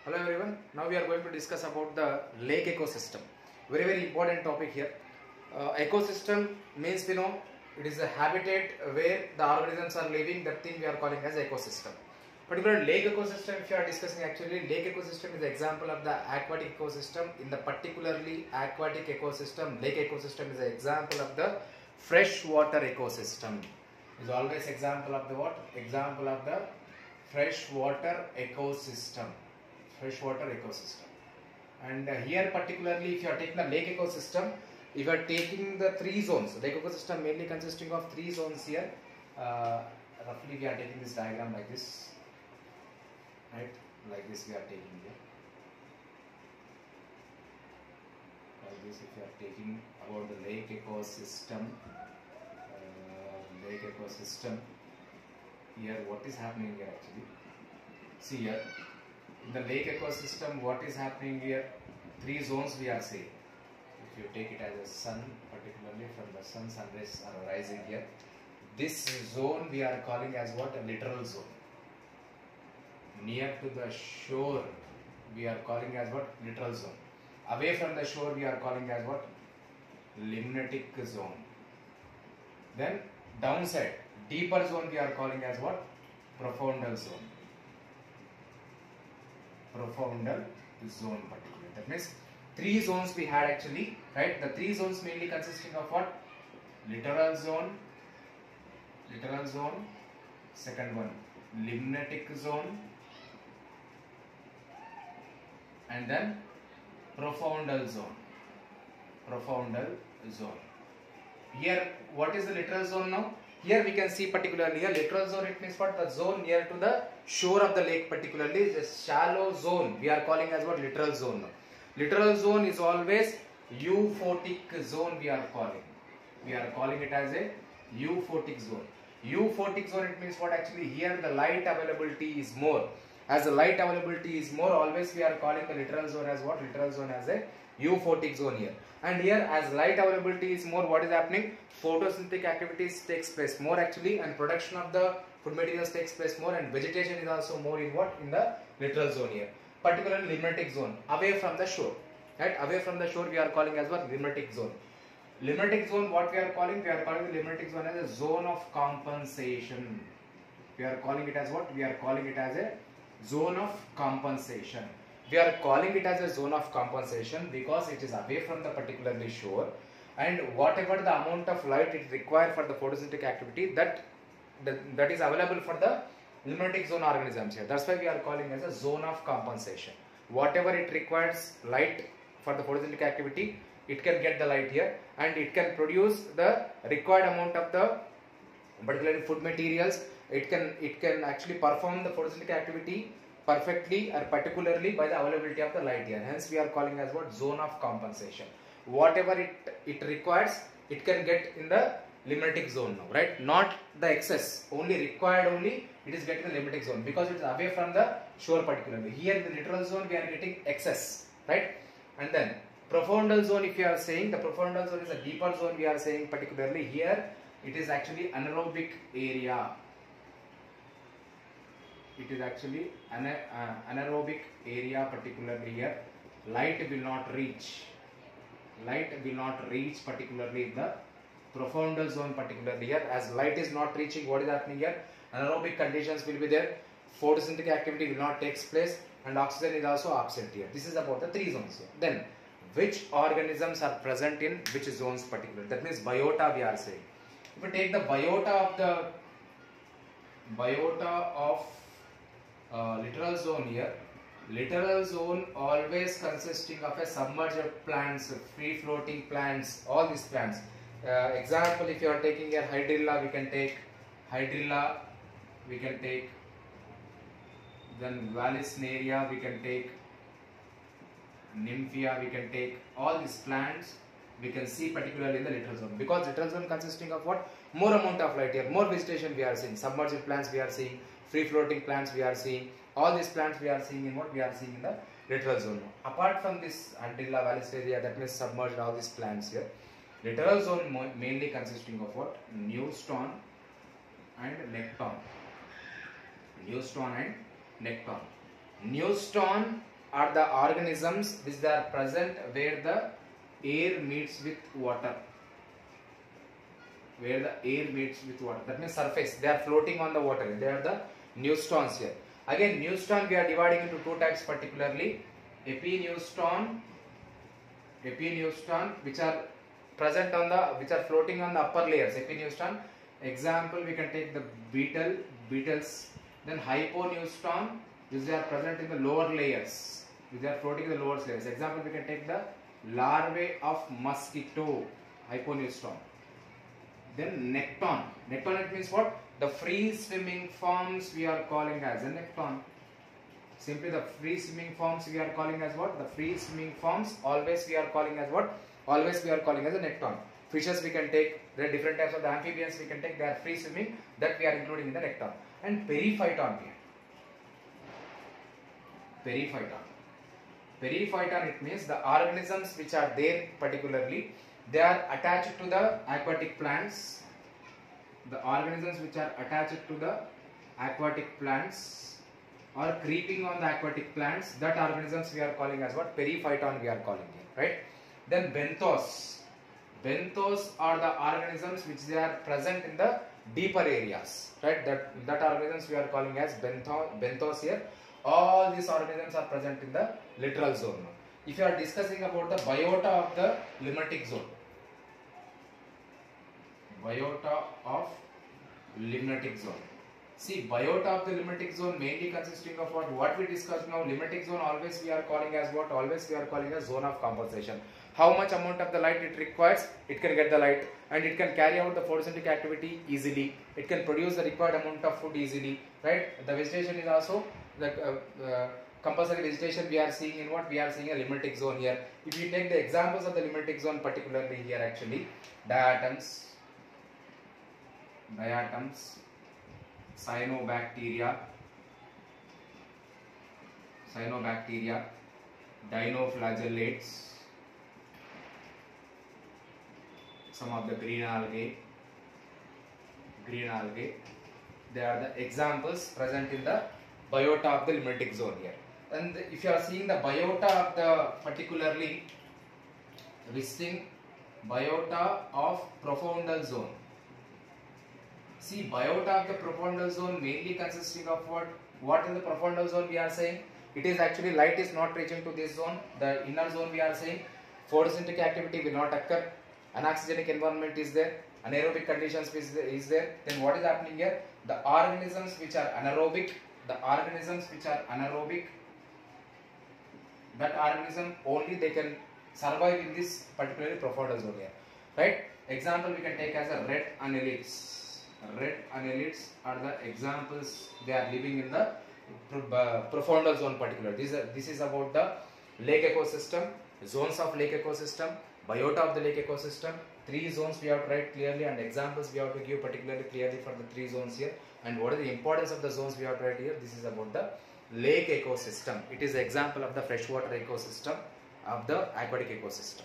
Hello everyone. Now we are going to discuss about the lake ecosystem. Very important topic here. Ecosystem means it is a habitat where the organisms are living. That thing we are calling as ecosystem. Particular lake ecosystem, if you are discussing, actually lake ecosystem is the example of the aquatic ecosystem. In the particularly aquatic ecosystem, lake ecosystem is an example of the freshwater ecosystem. Is always example of the what? Example of the freshwater ecosystem. Freshwater ecosystem. And here particularly, if you are taking the lake ecosystem, if you are taking the three zones, lake ecosystem mainly consisting of three zones here. Roughly we are taking this diagram like this, right? Like this we are taking here. Like this, if you are taking about the lake ecosystem, here what is happening here actually? See here. In the lake ecosystem, what is happening here? Three zones we are seeing. If you take it as a sun, particularly from the sun rays are rising here. This zone we are calling as what? A littoral zone. Near to the shore, we are calling as what? Littoral zone. Away from the shore, we are calling as what? Limnatic zone. Then downside, deeper zone, we are calling as what? Profoundal zone. Profoundal zone particularly. That means three zones we had actually, right? The three zones mainly consisting of what? Littoral zone, second one limnatic zone, and then profoundal zone. Here, what is the littoral zone now? Here we can see particularly a littoral zone. It means what? The zone near to the shore of the lake, particularly the shallow zone. We are calling as what? Littoral zone now. Littoral zone is always euphotic zone. We are calling it as a euphotic zone. Euphotic zone, it means what? Actually here the light availability is more. As the light availability is more, always we are calling the littoral zone as what? Littoral zone as a euphotic zone here. And here, as light availability is more, what is happening? Photosynthetic activities takes place more actually, and production of the food materials takes place more, and vegetation is also more in what? In the littoral zone here. Particularly limnatic zone, away from the shore. Right? Away from the shore we are calling as what? Limnatic zone. Limnatic zone, what we are calling? We are calling the limnatic zone as a zone of compensation. We are calling it as what? We are calling it as a zone of compensation. We are calling it as a zone of compensation because it is away from the particularly shore, and whatever the amount of light it requires for the photosynthetic activity, that is available for the limnatic zone organisms here. That's why we are calling as a zone of compensation. Whatever it requires light for the photosynthetic activity, it can get the light here, and it can produce the required amount of the particularly food materials. It can actually perform the photosynthetic activity perfectly or particularly by the availability of the light here. Hence we are calling as what? Zone of compensation. Whatever it requires, it can get in the limnatic zone now, right? Not the excess, only required only it is getting the limnatic zone because it is away from the shore particularly. Here in the littoral zone we are getting excess, right? And then profoundal zone, if you are saying, the profoundal zone is a deeper zone. We are saying particularly here it is actually anaerobic area. It is actually anaerobic area, particularly here. Light will not reach particularly in the profoundal zone particularly here. As light is not reaching, what is happening here? Anaerobic conditions will be there, photosynthetic activity will not take place, and oxygen is also absent here. This is about the three zones here. Then which organisms are present in which zones particularly? That means biota we are saying. If we take the biota of littoral zone here, littoral zone always consisting of a submerged plants, free floating plants, all these plants. Example, if you are taking here hydrilla, we can take then Vallisneria, we can take Nymphia, we can take all these plants. We can see particularly in the littoral zone, because littoral zone consisting of what? More amount of light here, more vegetation we are seeing, submerged plants we are seeing, free floating plants we are seeing, all these plants we are seeing in what? We are seeing in the littoral zone. Apart from this Hydrilla, Vallisneria, that means submerged, all these plants here. Littoral zone mainly consisting of what? Neuston and Nekton. Neuston and Nekton. Neuston are the organisms which are present where the air meets with water. Where the air meets with water. That means surface. They are floating on the water. They are the neustons here. Again, neuston we are dividing into two types particularly. Epineuston which are present on the, which are floating on the upper layers. Epineuston. Example, we can take the beetles. Then hyponeuston, which are present in the lower layers, which are floating in the lower layers. Example, we can take the larvae of mosquito, hyponeuston. Then nekton. Nekton, it means what? The free swimming forms we are calling as a nekton. Simply the free swimming forms we are calling as what? The free swimming forms always we are calling as what? Always we are calling as a nekton. Fishes we can take, there are different types of the amphibians we can take, they are free swimming, that we are including in the nekton. And periphyton here. Periphyton, it means the organisms which are there particularly, they are attached to the aquatic plants. The organisms which are attached to the aquatic plants or creeping on the aquatic plants, that organisms we are calling as what? Periphyton we are calling here, right? Then benthos. Benthos are the organisms which they are present in the deeper areas, right? That organisms we are calling as benthos here. All these organisms are present in the littoral zone. If you are discussing about the biota of the limnatic zone, biota of limnatic zone. See, biota of the limnatic zone mainly consisting of what? What we discussed now. Limnatic zone always we are calling as what? Always we are calling as zone of compensation. How much amount of the light it requires, it can get the light, and it can carry out the photosynthetic activity easily. It can produce the required amount of food easily, right? The vegetation is also the compulsory vegetation we are seeing in what? We are seeing a limnatic zone here. If you take the examples of the limnatic zone particularly here actually, diatoms, cyanobacteria, dinoflagellates, some of the green algae, they are the examples present in the biota of the limnatic zone here. And if you are seeing the biota of the particularly visiting biota of profundal zone. See, biota of the profundal zone mainly consisting of what? What is the profundal zone we are saying? It is actually light is not reaching to this zone. The inner zone we are saying photosynthetic activity will not occur. Anaxigenic environment is there. Anaerobic conditions is there. Then what is happening here? The organisms which are anaerobic, that organism only they can survive in this particularly profundal zone here, right? Example we can take as a red annelids. Red annelids are the examples. They are living in the profundal zone particularly. This is about the lake ecosystem, zones of lake ecosystem, biota of the lake ecosystem. 3 zones we have to write clearly, and examples we have to give particularly clearly for the 3 zones here. And what is the importance of the zones we have to write here? This is about the lake ecosystem. It is an example of the freshwater ecosystem, of the aquatic ecosystem.